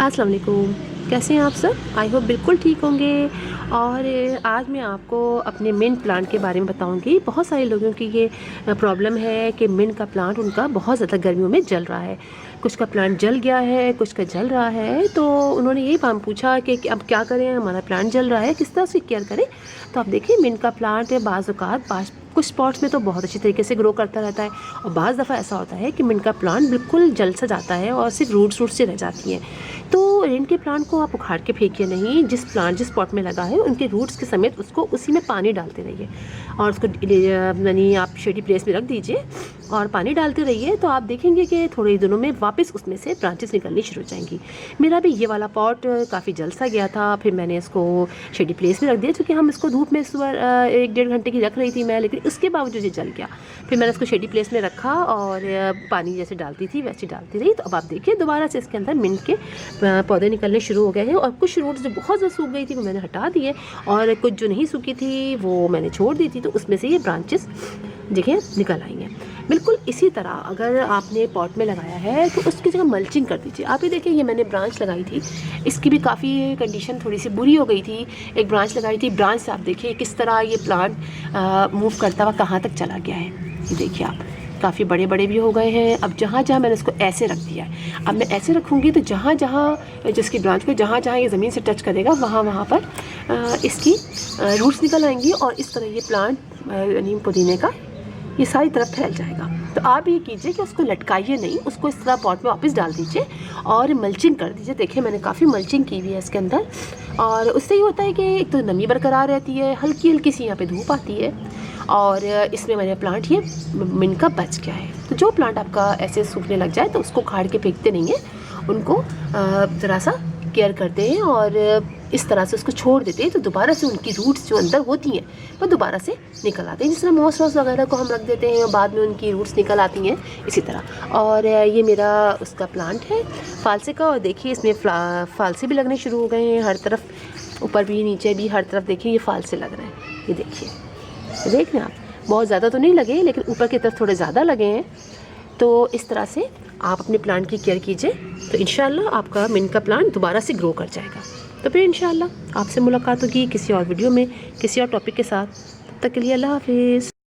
अस्सलाम वालेकुम, कैसे हैं आप सब? आई होप बिल्कुल ठीक होंगे। और आज मैं आपको अपने मिंट प्लांट के बारे में बताऊंगी। बहुत सारे लोगों की ये प्रॉब्लम है कि मिंट का प्लांट उनका बहुत ज़्यादा गर्मियों में जल रहा है। कुछ का प्लांट जल गया है, कुछ का जल रहा है। तो उन्होंने यही काम पूछा कि अब क्या करें, हमारा प्लांट जल रहा है, किस तरह से केयर करें। तो आप देखिए, मिंट का प्लांट बाज़ औक़ात कुछ स्पॉट्स में तो बहुत अच्छी तरीके से ग्रो करता रहता है, और बाज़ दफ़ा ऐसा होता है कि मिंट का प्लांट बिल्कुल जल सा जाता है और सिर्फ रूट्स से रह जाती हैं। तो मिंट के प्लांट को आप उखाड़ के फेंकिए नहीं। जिस पॉट में लगा है उनके रूट्स के समेत उसको उसी में पानी डालते रहिए, और उसको यानी आप शेडी प्लेस में रख दीजिए और पानी डालते रहिए। तो आप देखेंगे कि थोड़े ही दिनों में वापस उसमें से ब्रांचेस निकलनी शुरू हो जाएंगी। मेरा भी ये वाला पॉट काफ़ी जल सा गया था, फिर मैंने इसको शेडी प्लेस में रख दिया, क्योंकि हम इसको धूप में सुबह 1-1.5 घंटे की रख रही थी मैं, लेकिन उसके बावजूद ये जल गया। फिर मैंने इसको शेडी प्लेस में रखा और पानी जैसे डालती थी वैसे डालती रही। तो अब आप देखिए, दोबारा से इसके अंदर मिंट के पौधे निकलने शुरू हो गए हैं, और कुछ रूट्स जो बहुत ज़्यादा सूख गई थी वो मैंने हटा दिए, और कुछ जो नहीं सूखी थी वो मैंने छोड़ दी थी। तो उसमें से ये ब्रांचेस देखिए निकल आई हैं। बिल्कुल इसी तरह अगर आपने पॉट में लगाया है तो उसकी जगह मल्चिंग कर दीजिए। आप ये देखिए, ये मैंने ब्रांच लगाई थी, इसकी भी काफ़ी कंडीशन थोड़ी सी बुरी हो गई थी। एक ब्रांच लगाई थी, ब्रांच से आप देखिए किस तरह ये प्लांट मूव करता हुआ कहाँ तक चला गया है। ये देखिए आप, काफ़ी बड़े बड़े भी हो गए हैं। अब जहाँ जहाँ मैंने इसको ऐसे रख दिया है, अब मैं ऐसे रखूँगी तो जहाँ जहाँ जिसकी ब्रांच को जहाँ जहाँ ये ज़मीन से टच करेगा वहाँ वहाँ पर इसकी रूट्स निकल आएंगी, और इस तरह ये प्लांट नीम पुदीने का ये सारी तरफ फैल जाएगा। तो आप ये कीजिए कि उसको लटकाइए नहीं, उसको इस तरह पॉट में वापस डाल दीजिए और मल्चिंग कर दीजिए। देखिए मैंने काफ़ी मल्चिंग की हुई है इसके अंदर, और उससे ये होता है कि एक तो नमी बरकरार रहती है, हल्की हल्की सी यहाँ पे धूप आती है, और इसमें मेरा प्लांट ये मिंट का बच गया है। तो जो प्लांट आपका ऐसे सूखने लग जाए तो उसको उखाड़ के फेंकते नहीं हैं, उनको ज़रा सा केयर करते हैं और इस तरह से उसको छोड़ देते हैं। तो दोबारा से उनकी रूट्स जो अंदर होती हैं वो दोबारा से निकल आते हैं। जिस तरह मॉस वॉस वगैरह को हम रख देते हैं और बाद में उनकी रूट्स निकल आती हैं, इसी तरह। और ये मेरा उसका प्लांट है फालसे का, और देखिए इसमें फालसे भी लगने शुरू हो गए हैं हर तरफ, ऊपर भी नीचे भी हर तरफ देखिए ये फालसे लग रहे हैं। ये देखिए, देख रहे हैं आप, बहुत ज़्यादा तो नहीं लगे लेकिन ऊपर की तरफ थोड़े ज़्यादा लगे हैं। तो इस तरह से आप अपने प्लांट की केयर कीजिए, तो इंशाल्लाह आपका मिंट का प्लांट दोबारा से ग्रो कर जाएगा। तो फिर इंशाल्लाह आपसे मुलाकात होगी किसी और वीडियो में किसी और टॉपिक के साथ। तब तक के लिए अल्लाह हाफिज़।